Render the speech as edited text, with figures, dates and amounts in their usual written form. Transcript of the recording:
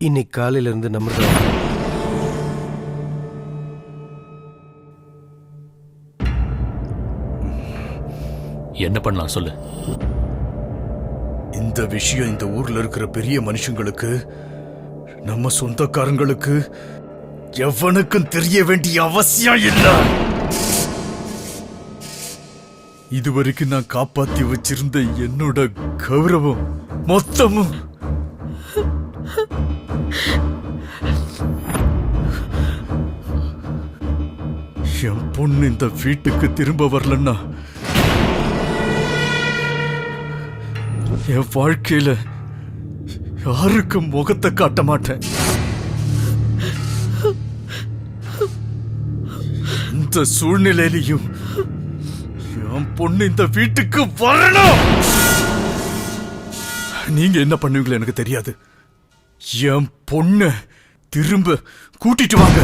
இன்னைக்கு காலையில இருந்து நம்ம என்ன பண்ணலாம் சொல்லு. இந்த விஷயம் இந்த ஊர்ல இருக்கிற பெரிய மனுஷங்களுக்கு, நம்ம சொந்தக்காரங்களுக்கு எவனுக்கும் தெரிய வேண்டிய அவசியம் இல்லை. இதுவரைக்கும் நான் காப்பாத்தி வச்சிருந்த என்னோட கௌரவம் மொத்தமும் என் பொண்ணு இந்த வீட்டுக்கு திரும்ப வரலன்னா என் வாழ்க்கையில யாருக்கும் முகத்தை காட்ட மாட்டேன். இந்த சூழ்நிலையிலையும் என் பொண்ணு இந்த வீட்டுக்கு வரணும். நீங்க என்ன பண்ணுவீங்களோ எனக்கு தெரியாது. என் பொண்ண திரும்ப கூட்டிட்டு வாங்க.